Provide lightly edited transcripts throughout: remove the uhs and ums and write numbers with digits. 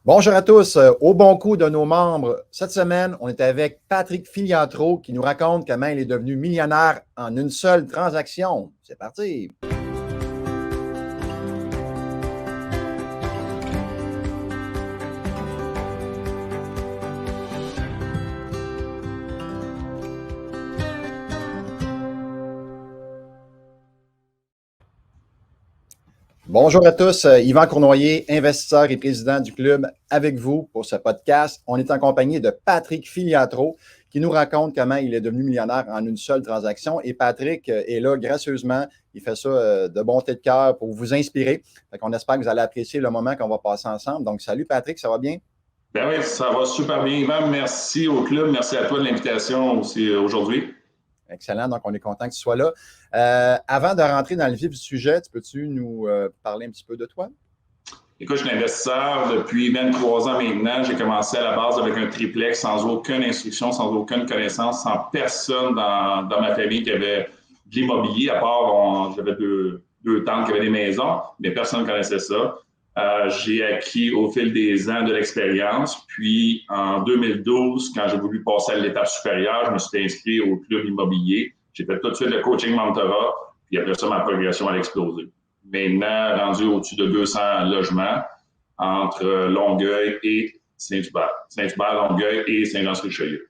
Bonjour à tous. Au bon coup de nos membres, cette semaine, on est avec Patrick Filiatro qui nous raconte comment il est devenu millionnaire en une seule transaction. C'est parti. Bonjour à tous. Yvan Cournoyer, investisseur et président du club, avec vous pour ce podcast. On est en compagnie de Patrick Filiatro qui nous raconte comment il est devenu millionnaire en une seule transaction. Et Patrick est là gracieusement. Il fait ça de bonté de cœur pour vous inspirer. On espère que vous allez apprécier le moment qu'on va passer ensemble. Donc, salut Patrick, ça va bien? Ben oui, ça va super bien, Yvan. Merci au club. Merci à toi de l'invitation aussi aujourd'hui. Excellent. Donc, on est content que tu sois là. Avant de rentrer dans le vif du sujet, peux-tu nous parler un petit peu de toi? Écoute, je suis investisseur depuis 23 ans maintenant. J'ai commencé à la base avec un triplex sans aucune instruction, sans aucune connaissance, sans personne dans ma famille qui avait de l'immobilier, à part, j'avais deux tantes qui avaient des maisons, mais personne ne connaissait ça. J'ai acquis au fil des ans de l'expérience. Puis, en 2012, quand j'ai voulu passer à l'étape supérieure, je me suis inscrit au club immobilier. J'ai fait tout de suite le coaching mentorat. Puis après ça, ma progression a explosé. Maintenant, rendu au-dessus de 200 logements entre Longueuil et Saint-Hubert. Saint-Hubert, Longueuil et Saint-Jean-sur-Richelieu.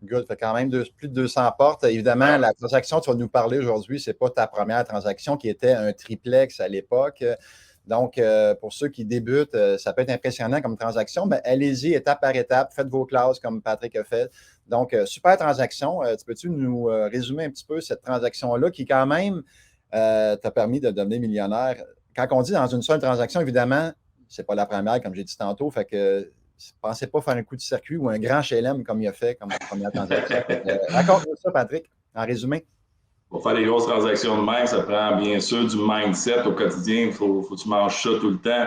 Good. Fait quand même plus de 200 portes. Évidemment, la transaction dont tu vas nous parler aujourd'hui, ce n'est pas ta première transaction qui était un triplex à l'époque. Donc, pour ceux qui débutent, ça peut être impressionnant comme transaction, mais allez-y étape par étape, faites vos classes comme Patrick a fait. Donc, super transaction. Peux-tu nous résumer un petit peu cette transaction-là qui, quand même, t'a permis de devenir millionnaire? Quand on dit dans une seule transaction, évidemment, ce n'est pas la première, comme j'ai dit tantôt, fait que pensez pas faire un coup de circuit ou un grand HLM comme il a fait comme première transaction. Raconte-nous ça, Patrick, en résumé. Pour faire des grosses transactions de même, ça prend bien sûr du mindset au quotidien. Il faut que tu manges ça tout le temps.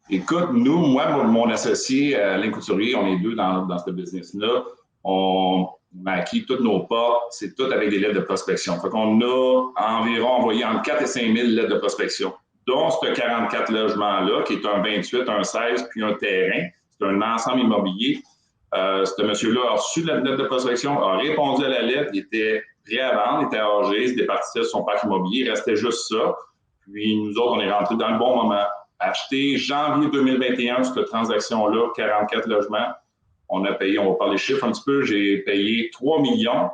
Écoute, moi, mon associé, Alain Couturier, on est deux dans ce business-là. On a acquis toutes nos portes, c'est tout avec des lettres de prospection. Fait qu'on a environ envoyé entre 4 et 5 000 lettres de prospection, dont ce 44 logements-là, qui est un 28, un 16, puis un terrain. C'est un ensemble immobilier. Ce monsieur-là a reçu la lettre de prospection, a répondu à la lettre, il était prêt à vendre, il était âgé, il se départissait de son parc immobilier, il restait juste ça. Puis nous autres, on est rentrés dans le bon moment. Acheté janvier 2021, cette transaction-là, 44 logements. On a payé, on va parler chiffres un petit peu, j'ai payé 3 millions,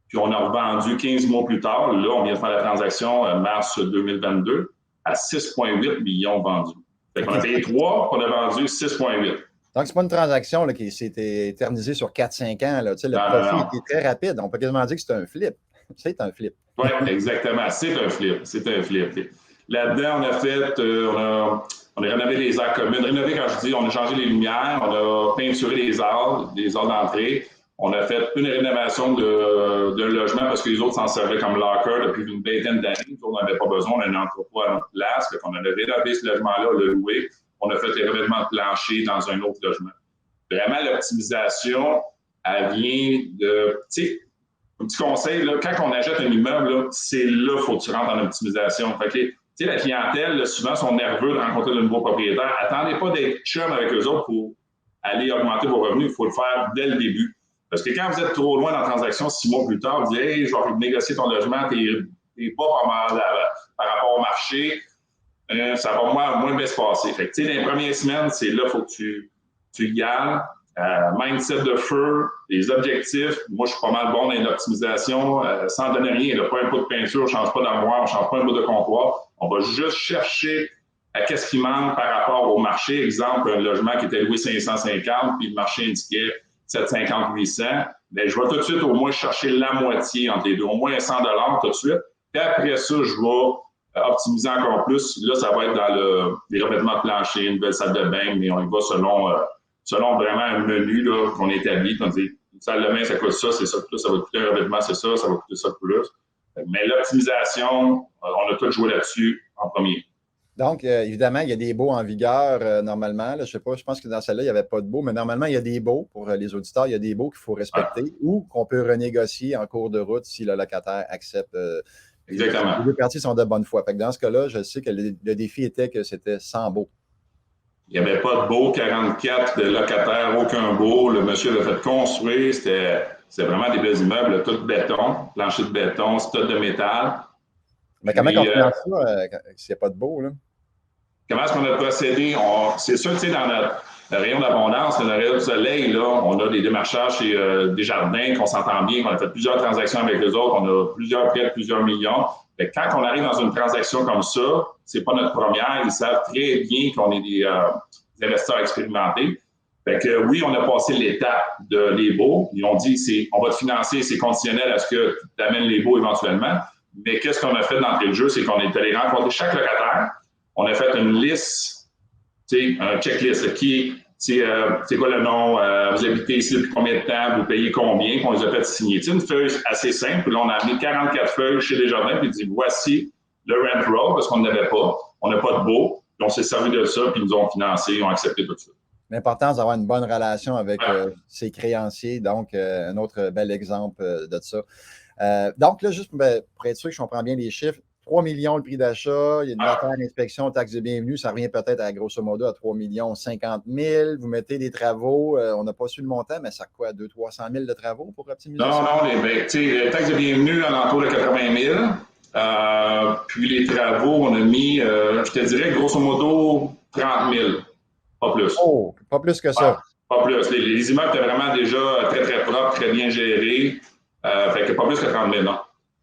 puis on a revendu 15 mois plus tard. Là, on vient de faire la transaction mars 2022 à 6,8 millions vendus. Fait qu'on a payé 3, puis on a vendu 6,8. Donc, ce n'est pas une transaction là, qui s'est éternisée sur 4-5 ans. Là. Le profit était très rapide. On peut quasiment dire que c'est un flip. C'est un flip. Oui, exactement. C'est un flip. C'est un flip. Là-dedans, on a fait, on a rénové les aires communes. Rénové, quand je dis, on a changé les lumières, on a peinturé les halles d'entrée. On a fait une rénovation d'un logement parce que les autres s'en servaient comme locker depuis une vingtaine d'années. On n'avait pas besoin d'un entrepôt à notre place. Fait qu'on a rénové ce logement-là, on l'a loué. On a fait les revêtements de plancher dans un autre logement. Vraiment, l'optimisation, elle vient de, tu sais, un petit conseil, là, quand on achète un immeuble, c'est là qu'il faut que tu rentres en optimisation. Fait que, tu sais, la clientèle, là, souvent, sont nerveux de rencontrer de nouveaux propriétaires. Attendez pas d'être chum avec eux autres pour aller augmenter vos revenus. Il faut le faire dès le début. Parce que quand vous êtes trop loin dans la transaction, 6 mois plus tard, vous dites, hey, je vais négocier ton logement, t'es pas par rapport au marché. Ça va moins bien se passer. Fait que, tu sais, dans les premières semaines, c'est là qu'il faut que tu y ailles. Mindset de feu, les objectifs. Moi, je suis pas mal bon dans l'optimisation. Sans donner rien, là, pas un pot de peinture, on ne change pas d'armoire, on ne change pas un bout de comptoir. On va juste chercher à qu'est-ce qui manque par rapport au marché. Exemple, un logement qui était loué 550, puis le marché indiquait 750-800. Bien, je vais tout de suite au moins chercher la moitié entre les deux, au moins 100 $ tout de suite. Puis après ça, je vais optimiser encore plus. Là, ça va être dans les revêtements de plancher, une belle salle de bain, mais on y va selon vraiment un menu là, qu'on établit. On dit, une salle de bain, ça coûte ça, c'est ça, plus, ça va coûter un revêtement, c'est ça va coûter ça plus. Mais l'optimisation, on a tout joué là-dessus en premier. Donc, évidemment, il y a des baux en vigueur normalement. Là, je ne sais pas, je pense que dans celle-là, il n'y avait pas de baux, mais normalement, il y a des baux pour les auditeurs. Il y a des baux qu'il faut respecter ou qu'on peut renégocier en cours de route si le locataire accepte. Exactement. Les deux parties sont de bonne foi. Fait que dans ce cas-là, je sais que le défi était que c'était sans baux. Il n'y avait pas de baux, 44 de locataires, aucun baux. Le monsieur l'a fait construire. C'était vraiment des beaux immeubles, tout de béton, plancher de béton, stock de métal. Mais comment on Puis, finance ça s'il n'y a pas de beau, là? comment est-ce qu'on a procédé? C'est sûr, tu sais, dans notre rayon d'abondance, le rayon du soleil, là, on a des démarchages chez Desjardins, qu'on s'entend bien, qu'on a fait plusieurs transactions avec eux autres, on a plusieurs prêts de plusieurs millions. Fait que quand on arrive dans une transaction comme ça, c'est pas notre première. Ils savent très bien qu'on est des investisseurs expérimentés. Fait que oui, on a passé l'étape des baux. Ils ont dit, on va te financer, c'est conditionnel à ce que tu amènes les baux éventuellement. Mais qu'est-ce qu'on a fait d'entrée de jeu? C'est qu'on est allé rencontrer chaque locataire. On a fait une liste, un checklist. C'est quoi le nom? Vous habitez ici depuis combien de temps? Vous payez combien? On les a fait signer. C'est une feuille assez simple. Là, on a amené 44 feuilles chez Desjardins et dit voici le rent roll parce qu'on n'avait pas. On n'a pas de baux. Puis on s'est servi de ça puis ils nous ont financé. Ils ont accepté tout ça. L'importance d'avoir une bonne relation avec ses créanciers. Donc, un autre bel exemple de ça. Donc, là, juste pour être sûr que je comprends bien les chiffres, 3 millions le prix d'achat, il y a une notaire d'inspection, taxe de bienvenue, ça revient peut-être à grosso modo à 3 millions 50 000. Vous mettez des travaux, on n'a pas su le montant, mais ça quoi, 200-300 000 de travaux pour optimiser ça? Non, les taxes de bienvenue à l'entour de 80 000. Puis les travaux, on a mis, je te dirais, grosso modo, 30 000, pas plus. Oh, pas plus que ça. Pas plus. Les immeubles étaient vraiment déjà très, très propres, très bien gérés. Fait que pas plus que 30 000, non.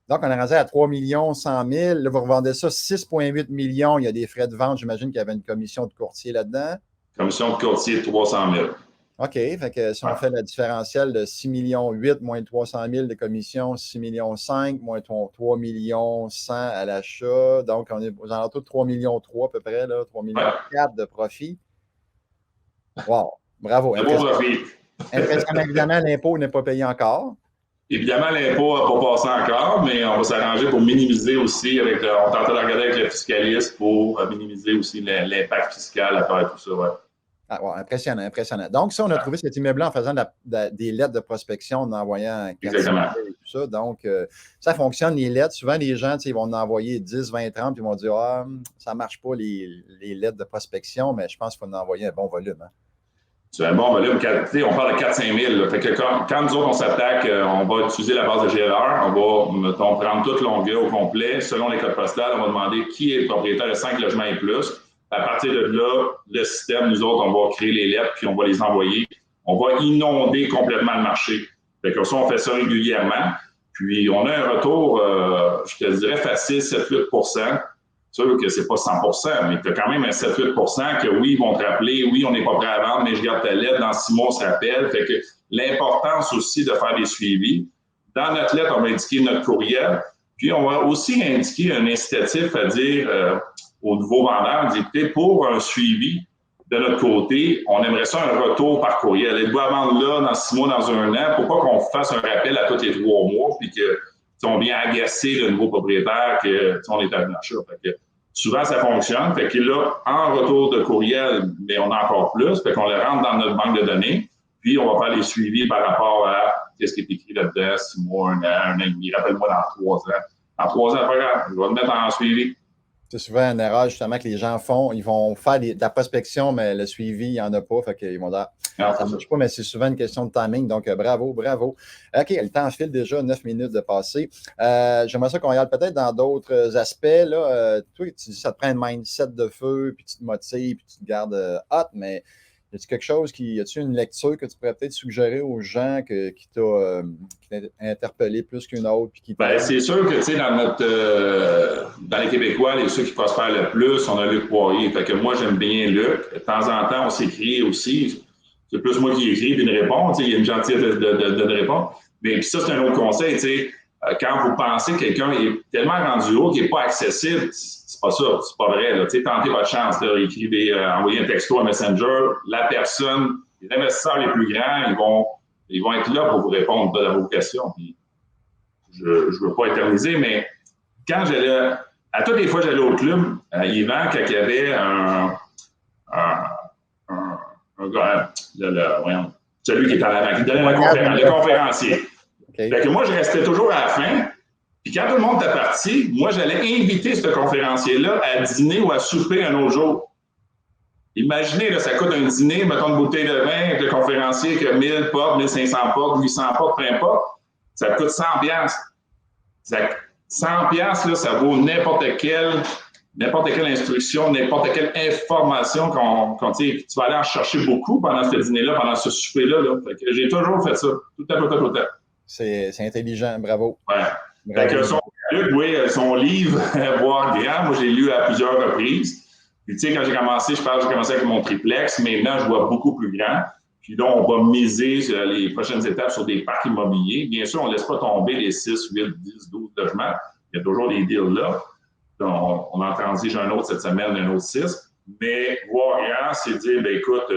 Donc, on est rendu à 3 100 000. Là, vous revendez ça 6,8 millions. Il y a des frais de vente. J'imagine qu'il y avait une commission de courtier là-dedans. Commission de courtier, 300 000. OK. Fait que si on fait la différentielle de 6,8 millions moins 300 000 de commission, 6,5 millions moins 3 millions 100 à l'achat. Donc, on est aux alentours de 3 millions 3 à peu près, là, 3 millions 4 de profit. Wow. Bravo. Impressionnant. Évidemment, l'impôt n'est pas payé encore. Évidemment, l'impôt n'a pas passé encore, mais on va s'arranger pour minimiser aussi on tente de regarder avec le fiscaliste pour minimiser aussi l'impact fiscal à travers tout ça. Ouais. Ah, ouais, impressionnant, impressionnant. Donc, ça, on a trouvé cet immeuble-là en faisant des lettres de prospection, en envoyant 400 et tout ça. Donc, ça fonctionne, les lettres. Souvent, les gens, ils vont en envoyer 10, 20, 30, puis ils vont dire « Ah, ça ne marche pas, les lettres de prospection », mais je pense qu'il faut en envoyer un bon volume. Hein. C'est un bon volume. On parle de 4-5 000. Fait que quand nous autres, on s'attaque, on va utiliser la base de GLR. On va, mettons, prendre toute Longueuil au complet. Selon les codes postales, on va demander qui est le propriétaire de 5 logements et plus. À partir de là, le système, nous autres, on va créer les lettres puis on va les envoyer. On va inonder complètement le marché. Fait que ça, on fait ça régulièrement. Puis, on a un retour, je te dirais, facile, 7-8 %. C'est sûr que c'est pas 100 %, mais tu as quand même un 7-8 % que oui, ils vont te rappeler, oui, on n'est pas prêt à vendre, mais je garde ta lettre, dans 6 mois, on se rappelle. Fait que l'importance aussi de faire des suivis. Dans notre lettre, on va indiquer notre courriel, puis on va aussi indiquer un incitatif à dire aux nouveaux vendeurs, écoutez, pour un suivi de notre côté, on aimerait ça un retour par courriel. Elle doit vendre là, dans 6 mois, dans 1 an, pour pas qu'on fasse un rappel à tous les 3 mois, puis que on vient agacer le nouveau propriétaire qu'on est à l'achat. Souvent, ça fonctionne. Fait que là, en retour de courriel, mais on a encore plus. Fait qu'on le rentre dans notre banque de données. Puis, on va faire les suivis par rapport à ce qui est écrit là-dedans, 6 mois, 1 an, 1 an et demi. Rappelle-moi dans 3 ans. Dans 3 ans, pas grave. Je vais le mettre en suivi. C'est souvent une erreur, justement, que les gens font. Ils vont faire de la prospection, mais le suivi, il n'y en a pas. Fait qu'ils vont dire, ça ne marche pas, mais c'est souvent une question de timing. Donc, bravo, bravo. OK, le temps file déjà, 9 minutes de passer. J'aimerais ça qu'on regarde peut-être dans d'autres aspects. Là, toi, tu dis ça te prend un mindset de feu, puis tu te motives, puis tu te gardes hot, mais y a-t-il quelque chose y a-t-il une lecture que tu pourrais peut-être suggérer aux gens qui t'a interpellé plus qu'une autre? Puis c'est sûr que, tu sais, dans les Québécois, ceux qui prospèrent le plus, on a Luc Poirier. Fait que moi, j'aime bien Luc. De temps en temps, on s'écrit aussi. C'est plus moi qui écris puis une réponse. Il y a une gentillesse de répondre. Mais puis ça, c'est un autre conseil. Tu sais, quand vous pensez que quelqu'un est tellement rendu haut qu'il n'est pas accessible, c'est pas ça, c'est pas vrai. Là. Tentez votre chance. Là. Envoyez un texto à Messenger. La personne, les investisseurs les plus grands, ils vont être là pour vous répondre à vos questions. Puis, je ne veux pas éterniser, mais quand à toutes les fois j'allais au club, Yvan, quand il y avait un gars, celui qui est en avant, qui donnait le conférencier. Okay. Fait que moi, je restais toujours à la fin. Puis quand tout le monde était parti, moi, j'allais inviter ce conférencier-là à dîner ou à souper un autre jour. Imaginez, là, ça coûte un dîner, mettons une bouteille de vin avec le conférencier qui a 1000 portes, 1500 portes, 800 portes, peu importe. Ça coûte 100 piastres. 100 piastres, là, ça vaut n'importe quelle instruction, n'importe quelle information tu vas aller en chercher beaucoup pendant ce dîner-là, pendant ce souper-là. Là. Fait que j'ai toujours fait ça, tout à fait. C'est intelligent, bravo. Ouais. Bravo. Fait que son livre, Voir grand, moi, j'ai lu à plusieurs reprises. Puis, tu sais, quand j'ai commencé avec mon triplex. Maintenant, je vois beaucoup plus grand. Puis là, on va miser sur les prochaines étapes sur des parcs immobiliers. Bien sûr, on ne laisse pas tomber les 6, 8, 10, 12 logements. Il y a toujours des deals là. Donc, on en transige un autre cette semaine, un autre 6. Mais voir grand, c'est dire, ben écoute,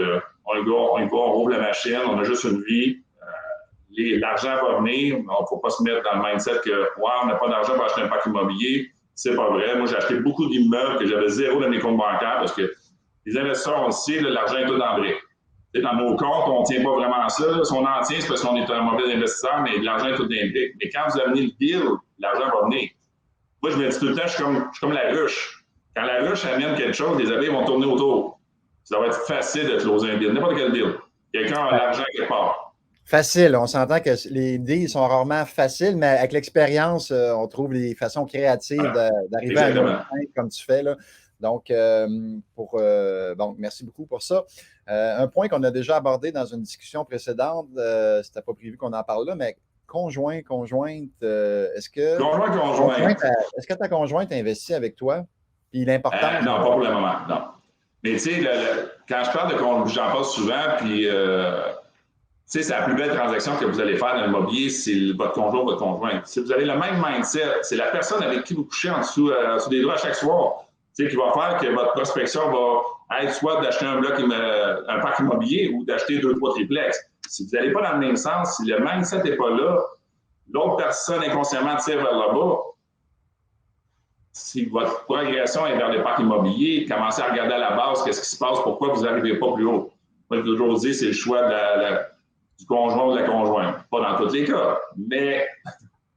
on y va, on rouvre la machine, on a juste une vie. L'argent va venir. Il ne faut pas se mettre dans le mindset que on n'a pas d'argent pour acheter un parc immobilier. C'est pas vrai. Moi, j'ai acheté beaucoup d'immeubles que j'avais zéro dans mes comptes bancaires parce que les investisseurs, on le sait, l'argent est tout dans le brique. Dans nos comptes, on ne tient pas vraiment ça. Là. Si on en tient, c'est parce qu'on est un mauvais investisseur, mais l'argent est tout dans le brique. Mais quand vous amenez le deal, l'argent va venir. Moi, je me dis tout le temps, je suis comme la ruche. Quand la ruche amène quelque chose, les abeilles vont tourner autour. Ça va être facile de closer un deal. N'importe quel deal. Quelqu'un a l'argent quelque part. Facile, on s'entend que les deals sont rarement faciles, mais avec l'expérience, on trouve des façons créatives d'arriver à un point comme tu fais. Là. Donc, merci beaucoup pour ça. Un point qu'on a déjà abordé dans une discussion précédente, c'était pas prévu qu'on en parle là, mais conjointe, est-ce que ta conjointe investit avec toi? Puis l'importance. Non, pas pour le moment, non. Mais tu sais, quand je parle de conjointe, j'en parle souvent, puis tu sais, c'est la plus belle transaction que vous allez faire dans l'immobilier, c'est votre conjoint ou votre conjointe. Si vous avez le même mindset, c'est la personne avec qui vous couchez en dessous des draps chaque soir, tu sais, qui va faire que votre prospection va être soit d'acheter un parc immobilier ou d'acheter 2-3 triplex. Si vous n'allez pas dans le même sens, si le mindset n'est pas là, l'autre personne inconsciemment tire vers le bas. Si votre progression est vers les parcs immobiliers, commencez à regarder à la base qu'est-ce qui se passe, pourquoi vous n'arrivez pas plus haut. Moi, je toujours dis, c'est le choix du conjoint ou de la conjointe. Pas dans tous les cas, mais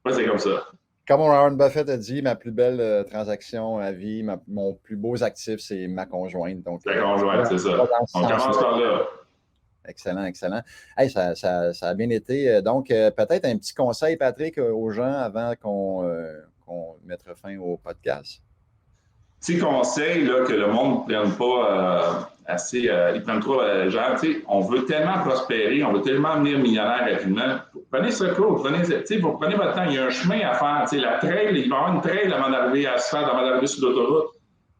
c'est comme ça. Comme Warren Buffett a dit, ma plus belle transaction à vie, mon plus beau actif, c'est ma conjointe. Donc, la conjointe, c'est ça. On commence par là. Excellent. Hey, ça a bien été. Donc, peut-être un petit conseil, Patrick, aux gens avant qu'on mette fin au podcast. Petit conseil là, que le monde ne prenne pas ils prennent trop genre, on veut tellement prospérer, on veut tellement devenir millionnaire rapidement. Prenez ce cours, prenez votre temps, il y a un chemin à faire. La trail, il va y avoir une trail avant d'arriver à se faire, avant d'arriver sur l'autoroute.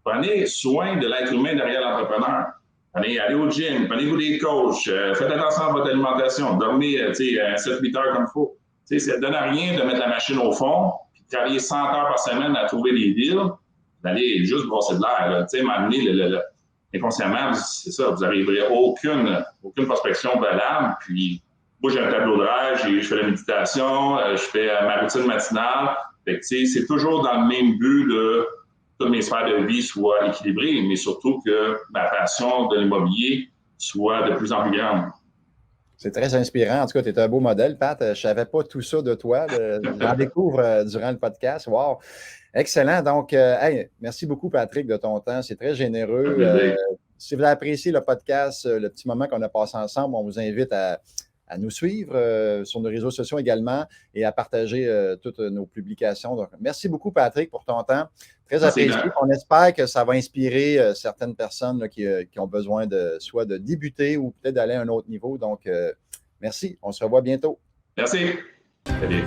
Prenez soin de l'être humain derrière l'entrepreneur. Allez au gym, prenez-vous des coachs, faites attention à votre alimentation, dormez 7-8 heures comme il faut. Ça ne donne rien de mettre la machine au fond, puis de travailler 100 heures par semaine à trouver des deals, d'aller juste brosser de l'air. M'amener inconsciemment, c'est ça, vous n'arriverez à aucune prospection valable. Puis, moi, j'ai un tableau de rêve, je fais la méditation, je fais ma routine matinale. Fait que, c'est toujours dans le même but de toutes mes sphères de vie soient équilibrées, mais surtout que ma passion de l'immobilier soit de plus en plus grande. C'est très inspirant. En tout cas, tu es un beau modèle, Pat. Je ne savais pas tout ça de toi. J'en découvre durant le podcast. Wow! Excellent. Donc, merci beaucoup, Patrick, de ton temps. C'est très généreux. Si vous avez apprécié le podcast, le petit moment qu'on a passé ensemble, on vous invite à nous suivre sur nos réseaux sociaux également et à partager toutes nos publications. Donc, merci beaucoup, Patrick, pour ton temps. Très apprécié. On espère que ça va inspirer certaines personnes là, qui ont besoin soit de débuter ou peut-être d'aller à un autre niveau. Donc, merci. On se revoit bientôt. Merci. Salut.